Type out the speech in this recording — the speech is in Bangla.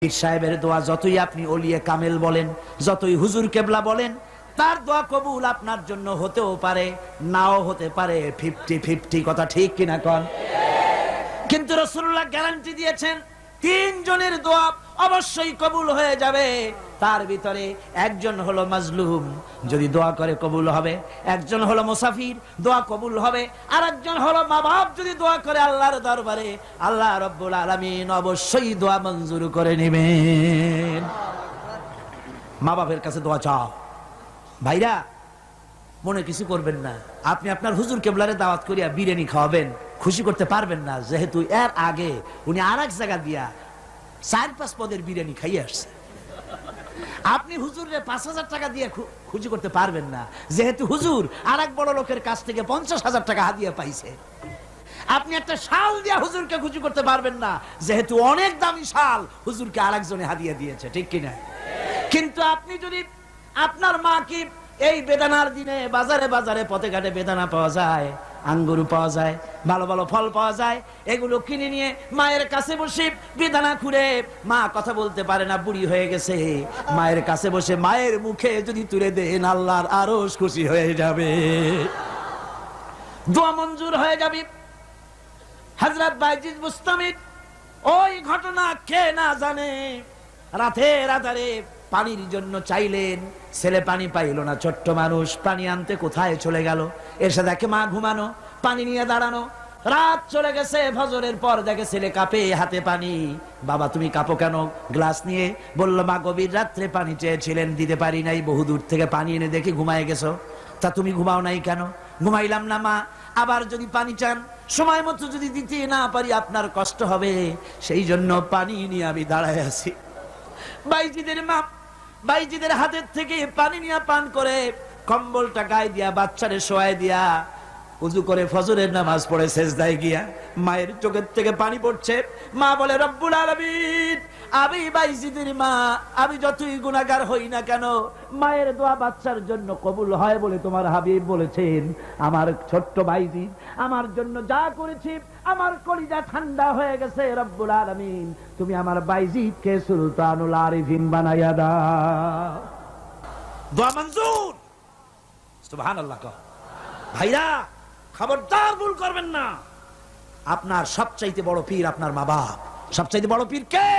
পীর সাহেবের দোয়া যতই আপনি ওলিয়ে কামেল বলেন, যতই হুজুর কেবলা বলেন, তার দোয়া কবুল আপনার জন্য হতেও পারে, নাও হতে পারে। 50-50 কথা ঠিক কিনা কোন? কিন্তু রাসূলুল্লাহ গ্যারান্টি দিয়েছেন তিনজনের দোয়া অবশ্যই কবুল হয়ে যাবে। তার ভিতরে একজন হলো মাজলুম, যদি দোয়া করে কবুল হবে। একজন হলো মুসাফির, দোয়া কবুল হবে। আর একজন হলো মা বাপ, যদি দোয়া করে আল্লাহর দরবারে আল্লাহ রাব্বুল আলামিন অবশ্যই দোয়া মঞ্জুর করে নেবেন। মা বাপের কাছে দোয়া চাও। ভাইরা মনে কিছু করবেন না, আপনি আপনার হুজুর কেবলারে দাওয়াত করিয়া বিরিয়ানি খাওয়াবেন, খুশি করতে পারবেন না, যেহেতু এর আগে উনি আর এক জায়গা দিয়া 4-5 পদের বিরিয়ানি খাইয়ে আসছে। আপনি হুজুরে 5,000 টাকা দিয়ে খুশি করতে পারবেন না, যেহেতু হুজুর আর এক বড় লোকের কাছ থেকে 50,000 টাকা হাদিয়া পাইছে। আপনি একটা শাল দিয়া হুজুরকে খুশি করতে পারবেন না, যেহেতু অনেক দামি শাল হুজুরকে আর একজনে হাদিয়া দিয়েছে, ঠিক কিনা? কিন্তু আপনি যদি আপনার মা কি এই বেদানার দিনে বাজারে বাজারে পথে ঘাটে বেদানা পাওয়া যায়, আঙ্গুর পাওয়া যায়, ভালো ভালো ফল পাওয়া যায়, এগুলো কিনে নিয়ে মায়ের কাছে বসে বেদানা খুঁড়ে, মা কথা বলতে পারে না, বুড়ি হয়ে গেছে, মায়ের কাছে বসে মায়ের মুখে যদি তুলে দেন, আল্লাহর আরশ খুশি হয়ে যাবে, দোয়া মঞ্জুর হয়ে যাবে। হযরত বাইজিদ বুস্তামি ওই ঘটনা কে না জানে, রাতের আধারে পানির জন্য চাইলেন, ছেলে পানি পাইল না, ছোট্ট মানুষ, পানি আনতে কোথায় চলে গেল, এসে দেখে মা ঘুমানো, পানি নিয়ে দাঁড়ানো। রাত চলে গেছে, ফজরের পর দেখে ছেলে কাঁপে, হাতে পানি। বাবা তুমি কাঁপো কেন? গ্লাস নিয়ে বলল, মা গভীর রাত্রে পানি চেয়েছিলেন, দিতে পারি নাই, বহু দূর থেকে পানি এনে দেখি ঘুমায় গেছো। তা তুমি ঘুমাও নাই কেন? ঘুমাইলাম না মা, আবার যদি পানি চান সময় মতো যদি দিতে না পারি আপনার কষ্ট হবে, সেই জন্য পানি নিয়ে আমি দাঁড়ায় আছি। বাইজিদের মা বাইজিদের হাতের থেকে পানি নিয়ে পান করে, কম্বলটা গায়ে দিয়া বাচ্চারে শোয়ায় দিয়া উযু করে ফজরের নামাজ পড়ে সেজদায় গিয়া মায়ের চোখের থেকে পানি পড়ছে। মা বলে, রব্বুল আলামিন, আমি বাইজিদের মা, আমি যতই গুনাহগার হই না কেন, মায়ের দোয়া বাচ্চার জন্য কবুল হয় বলে তোমার হাবিব বলেছেন। আমার ছোট্ট বাইজিদ আমার জন্য যা করেছে, আমার কলিজা ঠান্ডা হয়ে গেছে। রব্বুল আলামিন, তুমি আমার বাইজিদকে সুলতানুল আরিফিন বানাইয়া দাও। দোয়া মঞ্জুর, সুবহানাল্লাহ। ভাইরা খবরদার ভুল করবেন না, আপনার সবচাইতে বড় পীর আপনার মা বাপ। সবচাইতে বড় পীর কে?